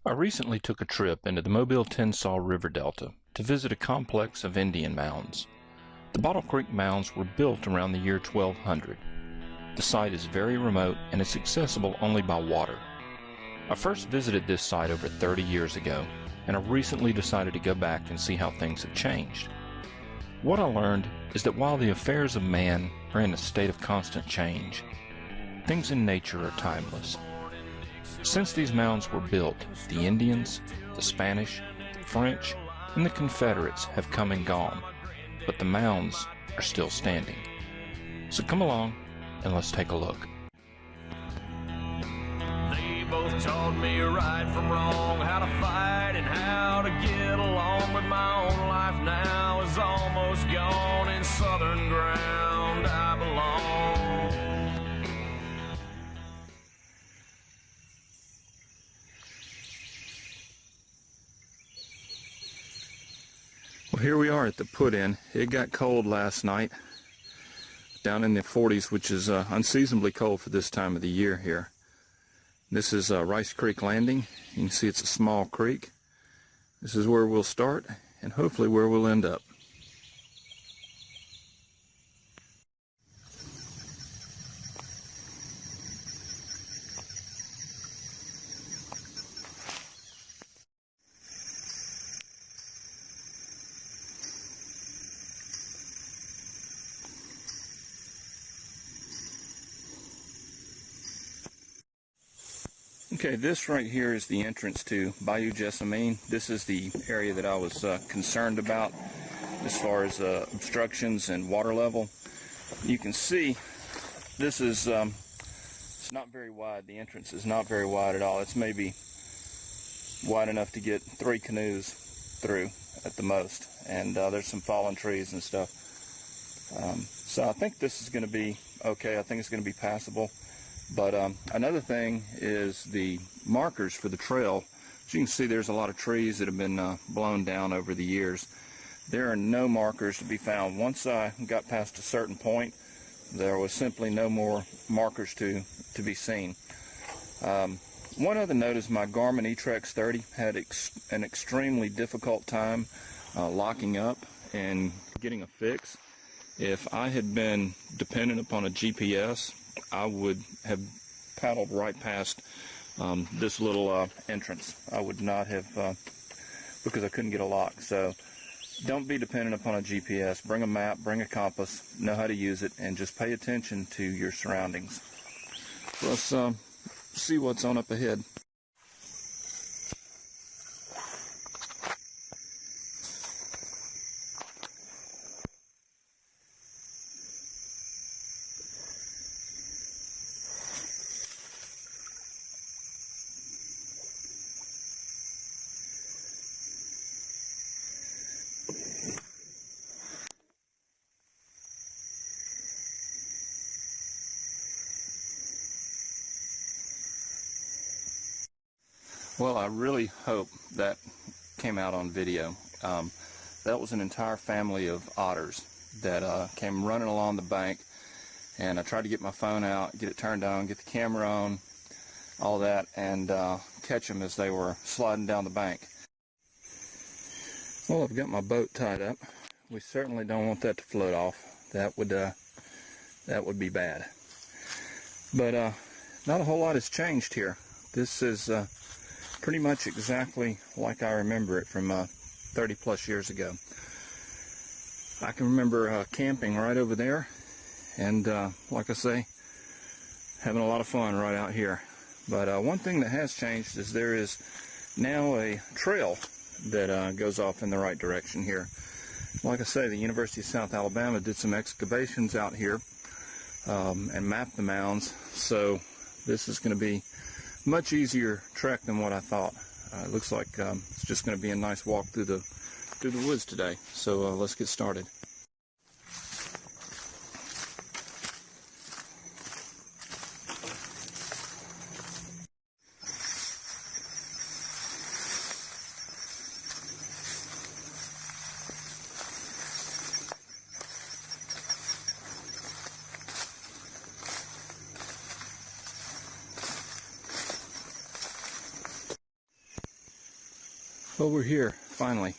I recently took a trip into the Mobile-Tensaw River Delta to visit a complex of Indian mounds. The Bottle Creek Mounds were built around the year 1200. The site is very remote and is accessible only by water. I first visited this site over 30 years ago, and I recently decided to go back and see how things have changed. What I learned is that while the affairs of man are in a state of constant change, things in nature are timeless. Since these mounds were built, the Indians, the Spanish, the French, and the Confederates have come and gone, but the mounds are still standing. So come along and let's take a look. They both taught me right from wrong, how to fight and how to get along, but my own life now is almost gone. In southern ground I belong. Well, here we are at the put-in. It got cold last night, down in the 40s, which is unseasonably cold for this time of the year here. This is Rice Creek Landing. You can see it's a small creek. This is where we'll start and hopefully where we'll end up. Okay, this right here is the entrance to Bayou Jessamine. This is the area that I was concerned about as far as obstructions and water level. You can see this is it's not very wide. The entrance is not very wide at all. It's maybe wide enough to get 3 canoes through at the most. And there's some fallen trees and stuff. So I think this is going to be okay. I think it's going to be passable. But another thing is the markers for the trail. As you can see, there's a lot of trees that have been blown down over the years. There are no markers to be found. Once I got past a certain point, there was simply no more markers to be seen. One other note is my Garmin eTrex 30 had an extremely difficult time locking up and getting a fix. If I had been dependent upon a GPS, I would have paddled right past this little entrance. I would not have, because I couldn't get a lock. So don't be dependent upon a GPS. Bring a map, bring a compass, know how to use it, and just pay attention to your surroundings. Let's see what's on up ahead. Well, I really hope that came out on video. That was an entire family of otters that came running along the bank, and I tried to get my phone out, get it turned on, get the camera on, all that, and catch them as they were sliding down the bank. Well, I've got my boat tied up. We certainly don't want that to float off. That would be bad. But not a whole lot has changed here. This is pretty much exactly like I remember it from 30 plus years ago. I can remember camping right over there, and like I say, having a lot of fun right out here. But one thing that has changed is there is now a trail that goes off in the right direction here. Like I say, the University of South Alabama did some excavations out here and mapped the mounds, so this is going to be much easier trek than what I thought. It looks like it's just going to be a nice walk through the woods today. So let's get started. Well, we're here, finally.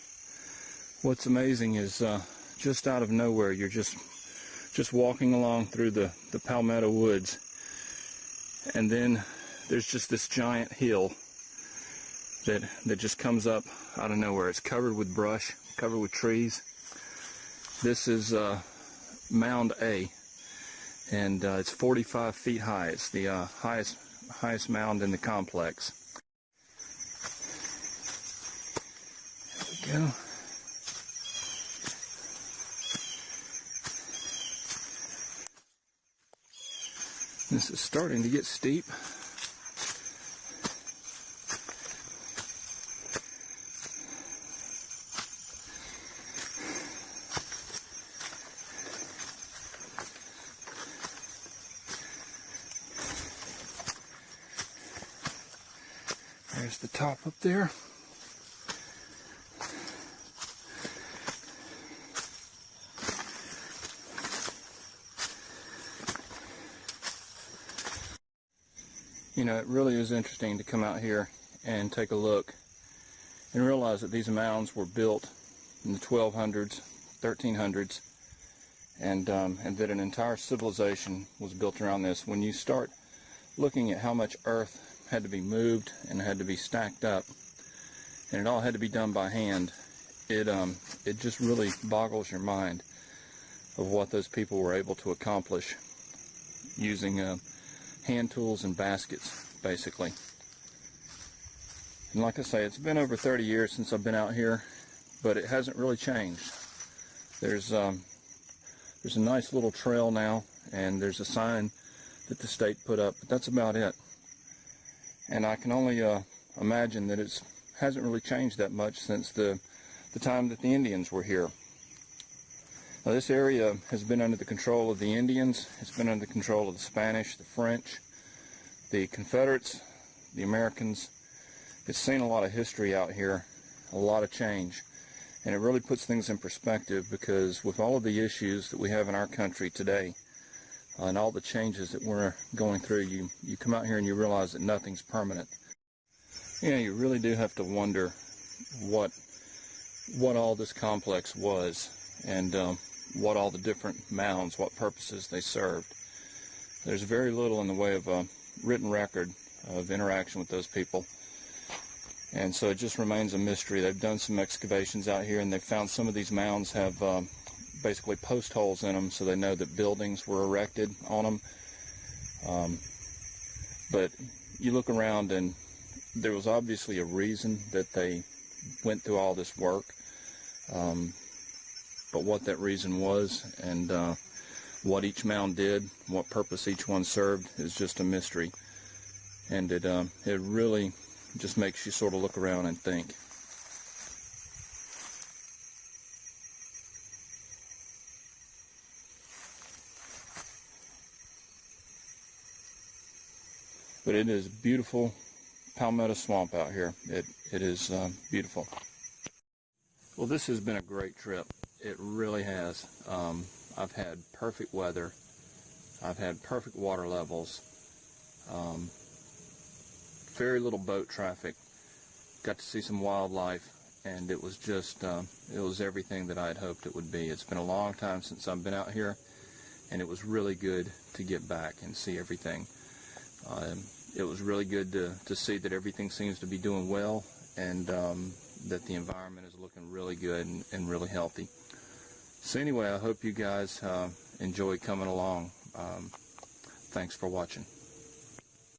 What's amazing is just out of nowhere, you're just walking along through the palmetto woods, and then there's just this giant hill that just comes up out of nowhere. It's covered with brush, covered with trees. This is Mound A, and it's 45 feet high. It's the highest mound in the complex. There we go. This is starting to get steep. There's the top up there. You know, it really is interesting to come out here and take a look and realize that these mounds were built in the 1200s, 1300s, and that an entire civilization was built around this. When you start looking at how much earth had to be moved and had to be stacked up, and it all had to be done by hand, it just really boggles your mind of what those people were able to accomplish using hand tools and baskets, basically. And like I say, it's been over 30 years since I've been out here, but it hasn't really changed. There's a nice little trail now, and there's a sign that the state put up, but that's about it. And I can only imagine that it hasn't really changed that much since the time that the Indians were here. Now, this area has been under the control of the Indians. It's been under the control of the Spanish, the French, the Confederates, the Americans. It's seen a lot of history out here, a lot of change, and it really puts things in perspective, because with all of the issues that we have in our country today and all the changes that we're going through, you come out here and you realize that nothing's permanent. Yeah, you really do have to wonder what all this complex was, and what all the different mounds, what purposes they served. There's very little in the way of a written record of interaction with those people, and so it just remains a mystery. They've done some excavations out here, and they've found some of these mounds have basically post holes in them, so they know that buildings were erected on them. But you look around, and there was obviously a reason that they went through all this work. But what that reason was, and what each mound did, what purpose each one served, is just a mystery. And it really just makes you sort of look around and think. But it is beautiful palmetto swamp out here. It is beautiful. Well, this has been a great trip. It really has. I've had perfect weather. I've had perfect water levels. Very little boat traffic. Got to see some wildlife, and it was just, it was everything that I had hoped it would be. It's been a long time since I've been out here, and it was really good to get back and see everything. It was really good to see that everything seems to be doing well, and that the environment is looking really good and really healthy. So anyway, I hope you guys enjoy coming along. Thanks for watching.